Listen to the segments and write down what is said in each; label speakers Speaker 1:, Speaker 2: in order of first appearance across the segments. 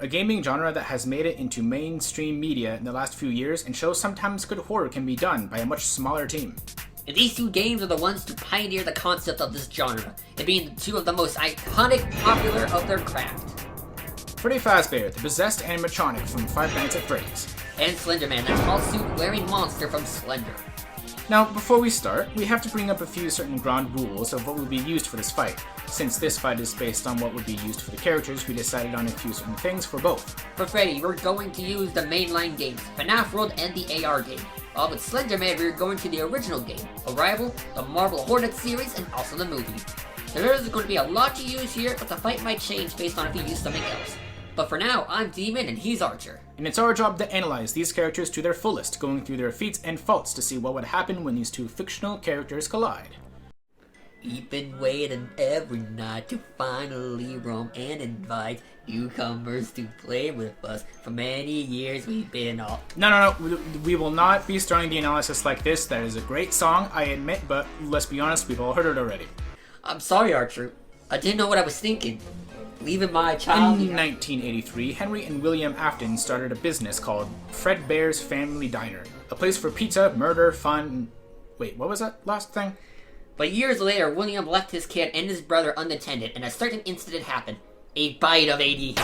Speaker 1: a gaming genre that has made it into mainstream media in the last few years and shows sometimes good horror can be done by a much smaller team.
Speaker 2: And these two games are the ones to pioneer the concept of this genre, and being two of the most iconic, popular of their craft.
Speaker 1: Freddy Fazbear, the possessed animatronic from Five Nights at Freddy's.
Speaker 2: And Slenderman, that tall suit-wearing monster from Slender.
Speaker 1: Now, before we start, we have to bring up a few certain ground rules of what will be used for this fight. Since this fight is based on what would be used for the characters, we decided on a few certain things for both.
Speaker 2: For Freddy, we're going to use the mainline games, FNAF World and the AR game. While with Slenderman, we're going to the original game, Arrival, the Marvel Hornet series, and also the movie. There is going to be a lot to use here, but the fight might change based on if we use something else. But for now, I'm Demon and he's Archer.
Speaker 1: And it's our job to analyze these characters to their fullest, going through their feats and faults to see what would happen when these two fictional characters collide.
Speaker 2: We've been waiting every night to finally roam and invite newcomers to play with us. For many years we've been all...
Speaker 1: No, we will not be starting the analysis like this. That is a great song, I admit, but let's be honest, we've all heard it already.
Speaker 2: I'm sorry, Archer. I didn't know what I was thinking. Leaving my child...
Speaker 1: In 1983, Henry and William Afton started a business called Fredbear's Family Diner. A place for pizza, murder, fun... Wait, what was that last thing?
Speaker 2: But years later, William left his kid and his brother unattended, and a certain incident happened. A bite of AD.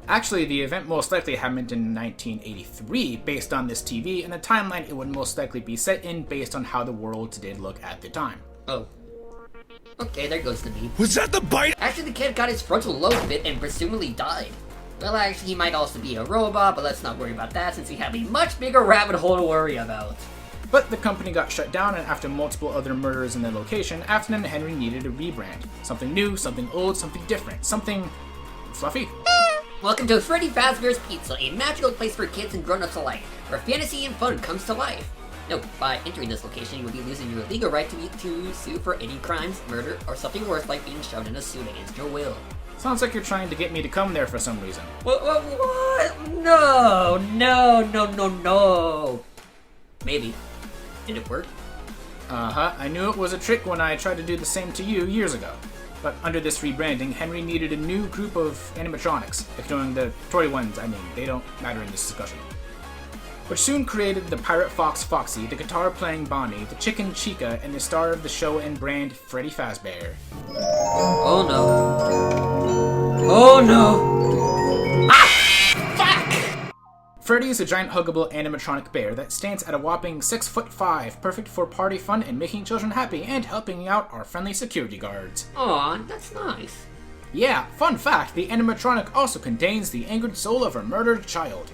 Speaker 1: Actually, the event most likely happened in 1983, based on this TV, and the timeline it would most likely be set in based on how the world did look at the time.
Speaker 2: Oh. Okay, there goes the meme.
Speaker 3: Was that the bite?
Speaker 2: Actually, the kid got his frontal lobe bit and presumably died. Well, actually, he might also be a robot, but let's not worry about that since we have a much bigger rabbit hole to worry about.
Speaker 1: But the company got shut down, and after multiple other murders in the location, Afton and Henry needed a rebrand. Something new, something old, something different, something... fluffy?
Speaker 2: Welcome to Freddy Fazbear's Pizza, a magical place for kids and grown-ups alike, where fantasy and fun comes to life. Note, by entering this location, you will be losing your legal right to sue for any crimes, murder, or something worse like being shown in a suit against your will.
Speaker 1: Sounds like you're trying to get me to come there for some reason.
Speaker 2: What? No. Maybe. Did it work?
Speaker 1: Uh-huh, I knew it was a trick when I tried to do the same to you years ago. But under this rebranding, Henry needed a new group of animatronics, ignoring the toy ones, they don't matter in this discussion. Which soon created the pirate fox Foxy, the guitar-playing Bonnie, the chicken Chica, and the star of the show and brand, Freddy Fazbear.
Speaker 2: Oh no. Fuck!
Speaker 1: Freddy is a giant huggable animatronic bear that stands at a whopping 6'5", perfect for party fun and making children happy and helping out our friendly security guards.
Speaker 2: Aw, that's nice.
Speaker 1: Yeah, fun fact, the animatronic also contains the angered soul of a murdered child.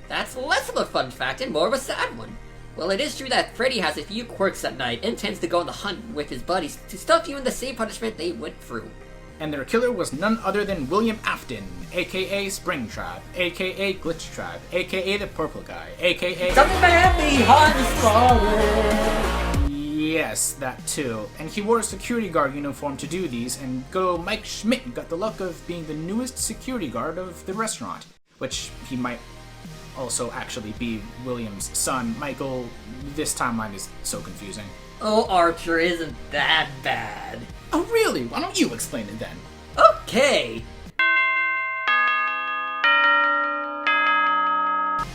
Speaker 2: That's less of a fun fact and more of a sad one. Well, it is true that Freddy has a few quirks at night and tends to go on the hunt with his buddies to stuff you in the same punishment they went through.
Speaker 1: And their killer was none other than William Afton, aka Springtrap, aka Glitchtrap, aka the Purple Guy, aka...
Speaker 2: Something man behind the slaughter!
Speaker 1: Yes, that too. And he wore a security guard uniform to do these, and good old Mike Schmidt got the luck of being the newest security guard of the restaurant. Which he might also actually be William's son. Michael, this timeline is so confusing.
Speaker 2: Oh, Archer isn't that bad.
Speaker 1: Oh, really? Why don't you explain it then?
Speaker 2: Okay.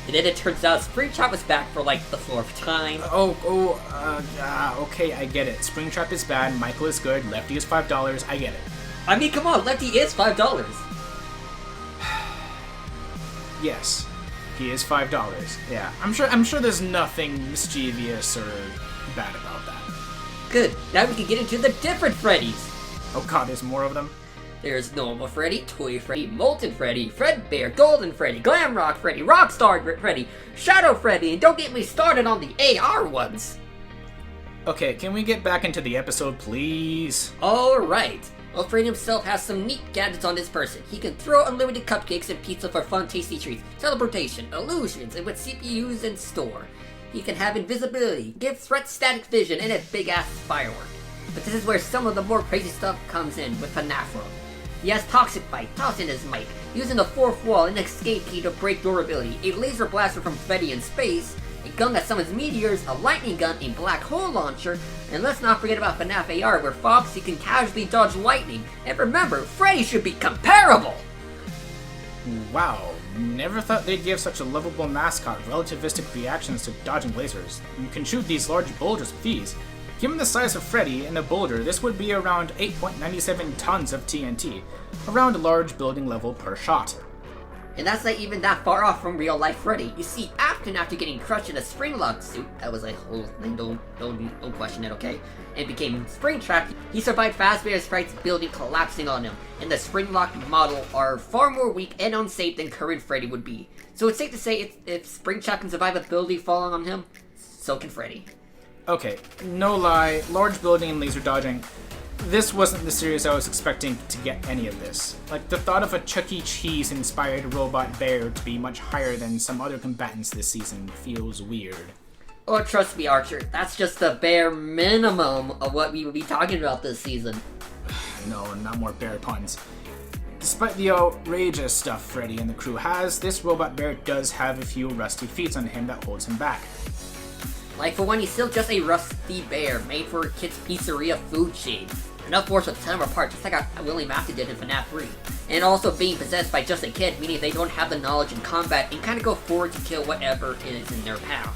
Speaker 2: And then it turns out Springtrap was back for like the 4th time.
Speaker 1: Okay, I get it. Springtrap is bad, Michael is good, Lefty is $5, I get it.
Speaker 2: I mean, come on, Lefty is $5.
Speaker 1: Yes. He is $5. Yeah, I'm sure there's nothing mischievous or bad about that.
Speaker 2: Good. Now we can get into the different Freddys.
Speaker 1: Oh god, there's more of them?
Speaker 2: There's Normal Freddy, Toy Freddy, Molten Freddy, Fredbear, Golden Freddy, Glamrock Freddy, Rockstar Freddy, Shadow Freddy, and don't get me started on the AR ones.
Speaker 1: Okay, can we get back into the episode, please?
Speaker 2: Alright. Well, Freddy himself has some neat gadgets on his person. He can throw unlimited cupcakes and pizza for fun, tasty treats, teleportation, illusions, and with CPUs in store. He can have invisibility, give threats static vision, and a big-ass firework. But this is where some of the more crazy stuff comes in with FNAF World. He has Toxic Bite, tossed in his mic, using the 4th wall, an escape key to break durability, a laser blaster from Freddy in space, a gun that summons meteors, a lightning gun, a black hole launcher, and let's not forget about FNAF AR where Foxy can casually dodge lightning. And remember, Freddy should be comparable!
Speaker 1: Wow, never thought they'd give such a lovable mascot relativistic reactions to dodging lasers. You can shoot these large boulders with ease. Given the size of Freddy and the boulder, this would be around 8.97 tons of TNT, around a large building level per shot.
Speaker 2: And that's not even that far off from real-life Freddy. You see, after getting crushed in a spring-locked suit, that was a whole thing, don't question it, okay? And became spring-trapped, he survived Fazbear's Fright's building collapsing on him, and the spring-locked model are far more weak and unsafe than current Freddy would be. So it's safe to say if Springtrap can survive a building falling on him, so can Freddy.
Speaker 1: Okay, no lie, large building and laser dodging. This wasn't the series I was expecting to get any of this. Like, the thought of a Chuck E. Cheese-inspired robot bear to be much higher than some other combatants this season feels weird.
Speaker 2: Oh, trust me, Archer, that's just the bare minimum of what we will be talking about this season.
Speaker 1: No, not more bear puns. Despite the outrageous stuff Freddy and the crew has, this robot bear does have a few rusty feats on him that holds him back.
Speaker 2: Like, for one, he's still just a rusty bear made for a kid's pizzeria food chain. Enough force to tear him apart, just like Willie Maffey did in FNAF 3. And also being possessed by just a kid, meaning they don't have the knowledge in combat and kind of go forward to kill whatever is in their path.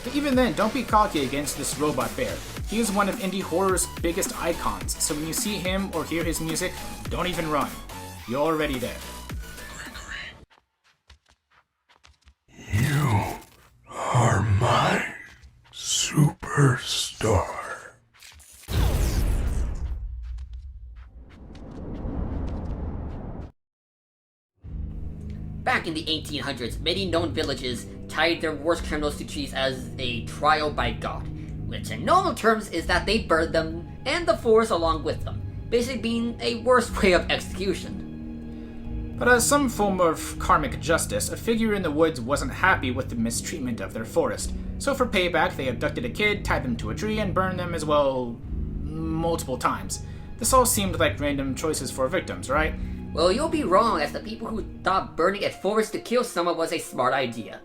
Speaker 1: But even then, don't be cocky against this robot bear. He is one of indie horror's biggest icons, so when you see him or hear his music, don't even run. You're already dead.
Speaker 3: You are my superstar.
Speaker 2: Back in the 1800s, many known villages tied their worst criminals to trees as a trial by God, which in normal terms is that they burned them and the forest along with them, basically being a worse way of execution.
Speaker 1: But as some form of karmic justice, a figure in the woods wasn't happy with the mistreatment of their forest, so for payback they abducted a kid, tied them to a tree, and burned them as well multiple times. This all seemed like random choices for victims, right?
Speaker 2: Well, you'll be wrong, as the people who thought burning a forest to kill someone was a smart idea.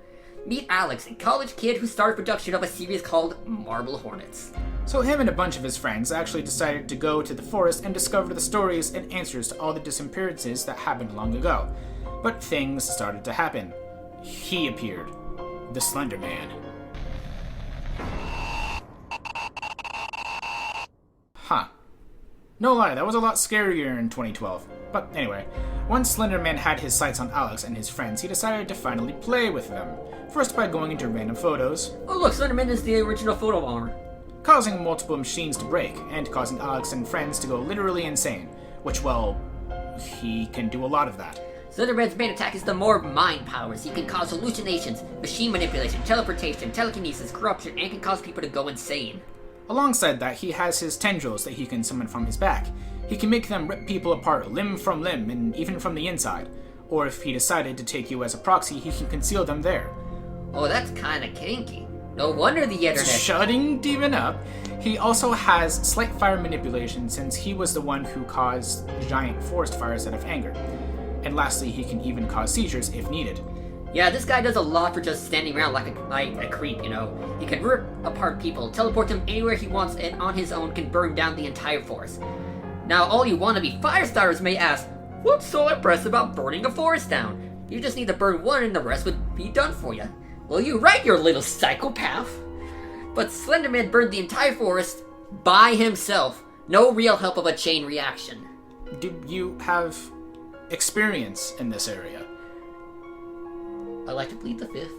Speaker 2: Meet Alex, a college kid who started production of a series called Marble Hornets.
Speaker 1: So him and a bunch of his friends actually decided to go to the forest and discover the stories and answers to all the disappearances that happened long ago. But things started to happen. He appeared. The Slenderman. Huh. No lie, that was a lot scarier in 2012. But anyway, once Slenderman had his sights on Alex and his friends, he decided to finally play with them. First by going into random photos.
Speaker 2: Oh look, Slenderman is the original photo bomber.
Speaker 1: Causing multiple machines to break, and causing Alex and friends to go literally insane. Which, well, he can do a lot of that.
Speaker 2: Slenderman's main attack is the more mind powers. He can cause hallucinations, machine manipulation, teleportation, telekinesis, corruption, and can cause people to go insane.
Speaker 1: Alongside that, he has his tendrils that he can summon from his back. He can make them rip people apart limb from limb, and even from the inside. Or if he decided to take you as a proxy, he can conceal them there.
Speaker 2: Oh, that's kinda kinky. No wonder the internet...
Speaker 1: Shutting Demon up, he also has slight fire manipulation since he was the one who caused giant forest fires out of anger. And lastly, he can even cause seizures if needed.
Speaker 2: Yeah, this guy does a lot for just standing around like a creep, you know. He can rip apart people, teleport them anywhere he wants, and on his own can burn down the entire forest. Now, all you wannabe Firestarters may ask, what's so impressive about burning a forest down? You just need to burn one and the rest would be done for you. Well, you're right, you little psychopath. But Slenderman burned the entire forest by himself. No real help of a chain reaction.
Speaker 1: Do you have experience in this area?
Speaker 2: I like to plead the fifth.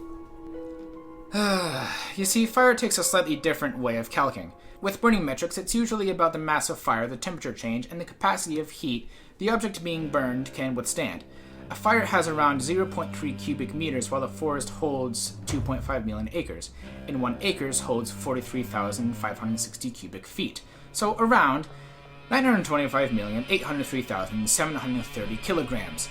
Speaker 1: You see, fire takes a slightly different way of calcing. With burning metrics, it's usually about the mass of fire, the temperature change, and the capacity of heat the object being burned can withstand. A fire has around 0.3 cubic meters, while a forest holds 2.5 million acres, and 1 acre holds 43,560 cubic feet, so around 925,803,730 kilograms.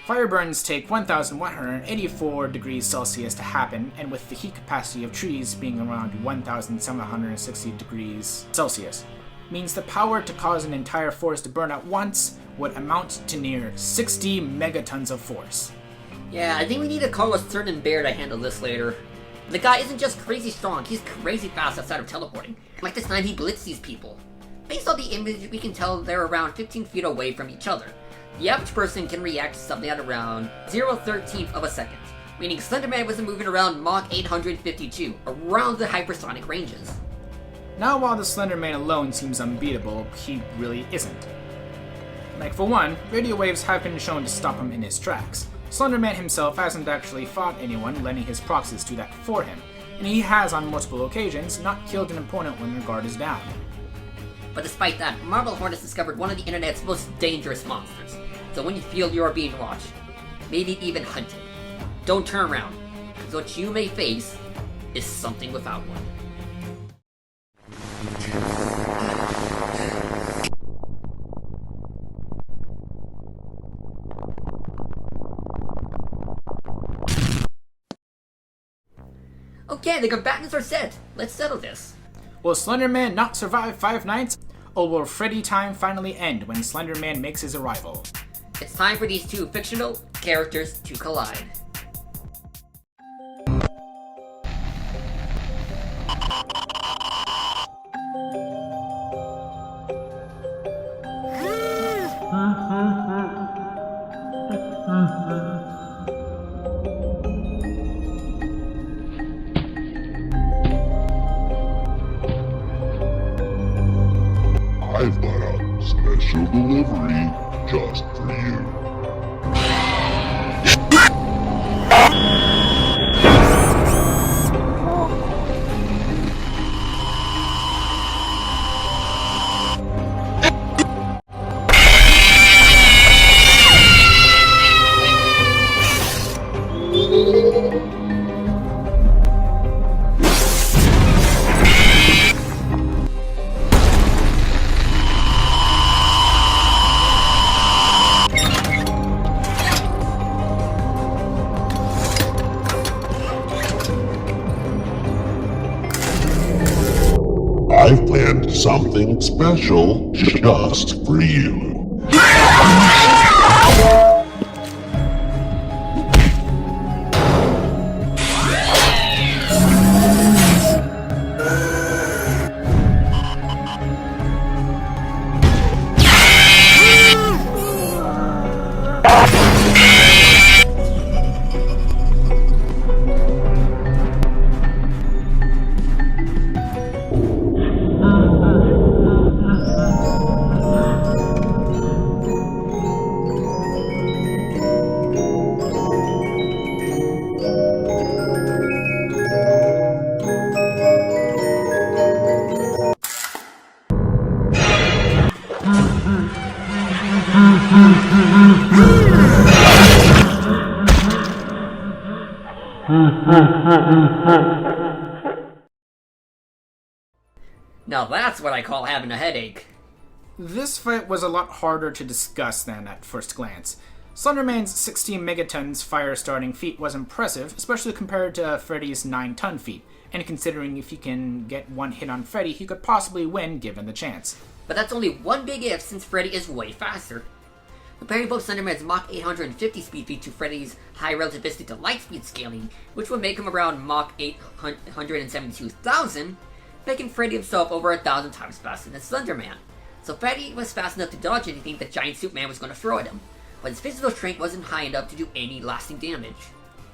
Speaker 1: Fire burns take 1,184 degrees Celsius to happen, and with the heat capacity of trees being around 1,760 degrees Celsius, means the power to cause an entire forest to burn at once would amount to near 60 megatons of force.
Speaker 2: Yeah, I think we need to call a certain bear to handle this later. The guy isn't just crazy strong, he's crazy fast outside of teleporting. Like this time he blitzed these people. Based on the image, we can tell they're around 15 feet away from each other. The average person can react to something at around 0.13 of a second, meaning Slenderman was moving around Mach 852, around the hypersonic ranges.
Speaker 1: Now, while the Slenderman alone seems unbeatable, he really isn't. Like, for one, radio waves have been shown to stop him in his tracks. Slenderman himself hasn't actually fought anyone, letting his proxies do that for him, and he has on multiple occasions not killed an opponent when their guard is down.
Speaker 2: But despite that, Marble Horn has discovered one of the internet's most dangerous monsters. So when you feel you are being watched, maybe even hunted, don't turn around, because what you may face is something without one. Okay, the combatants are set. Let's settle this.
Speaker 1: Will Slenderman not survive 5 nights? Or will Freddy time finally end when Slenderman makes his arrival?
Speaker 2: It's time for these two fictional characters to collide.
Speaker 3: I've got a special delivery just for you. I've planned something special just for you.
Speaker 2: Now that's what I call having a headache.
Speaker 1: This fight was a lot harder to discuss than at first glance. Slenderman's 16 megatons fire-starting feat was impressive, especially compared to Freddy's 9-ton feat, and considering if he can get one hit on Freddy, he could possibly win given the chance.
Speaker 2: But that's only one big if, since Freddy is way faster. Comparing both Slenderman's Mach 850 speed feat to Freddy's high relativistic to light speed scaling, which would make him around Mach 872,000, making Freddy himself over 1,000 times faster than Slenderman. So Freddy was fast enough to dodge anything the giant suit man was going to throw at him, but his physical strength wasn't high enough to do any lasting damage.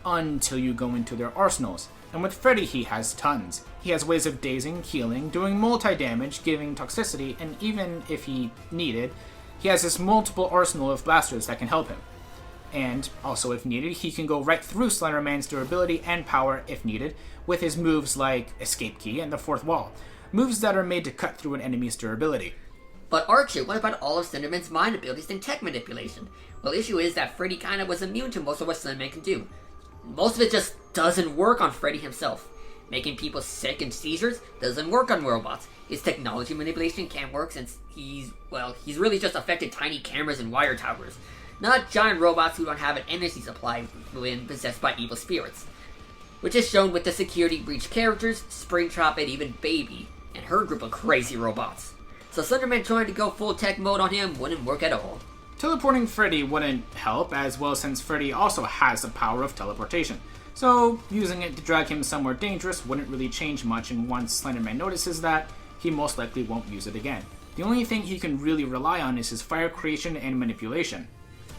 Speaker 1: Until you go into their arsenals. And with Freddy, he has tons. He has ways of dazing, healing, doing multi-damage, giving toxicity, and even if he needed, he has this multiple arsenal of blasters that can help him. And also, if needed, he can go right through Slenderman's durability and power if needed, with his moves like Escape Key and the Fourth Wall, moves that are made to cut through an enemy's durability.
Speaker 2: But Archer, what about all of Slenderman's mind abilities and tech manipulation? Well, the issue is that Freddy kinda was immune to most of what Slenderman can do. Most of it just doesn't work on Freddy himself. Making people sick and seizures doesn't work on robots. His technology manipulation can't work since he's really just affected tiny cameras and wire towers, not giant robots who don't have an energy supply when possessed by evil spirits. Which is shown with the security breach characters, Springtrap, and even Baby, and her group of crazy robots. So Slenderman trying to go full tech mode on him wouldn't work at all.
Speaker 1: Teleporting Freddy wouldn't help as well since Freddy also has the power of teleportation. So using it to drag him somewhere dangerous wouldn't really change much, and once Slenderman notices that, he most likely won't use it again. The only thing he can really rely on is his fire creation and manipulation.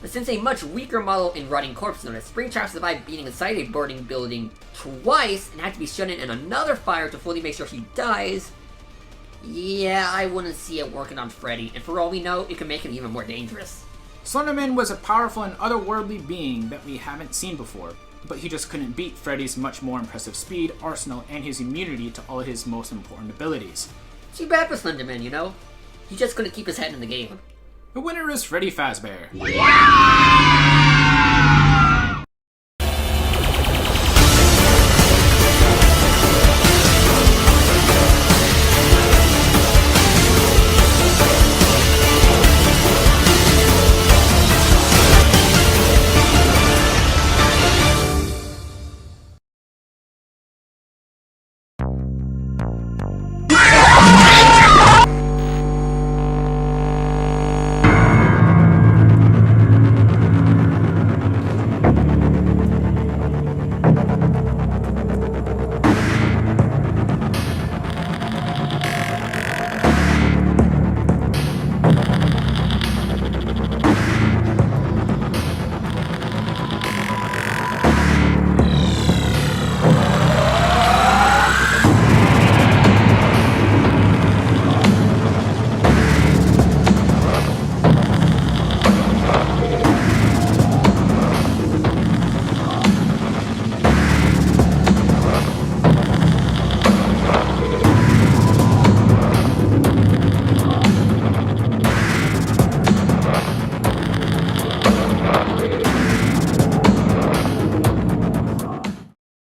Speaker 2: But since a much weaker model in rotting corpse notice, Springtrap survived being inside a burning building twice and had to be shut in another fire to fully make sure he dies, yeah, I wouldn't see it working on Freddy, and for all we know, it could make him even more dangerous.
Speaker 1: Slenderman was a powerful and otherworldly being that we haven't seen before, but he just couldn't beat Freddy's much more impressive speed, arsenal, and his immunity to all of his most important abilities.
Speaker 2: Too bad for Slenderman, you know? He just couldn't keep his head in the game.
Speaker 1: The winner is Freddy Fazbear.
Speaker 3: Yeah!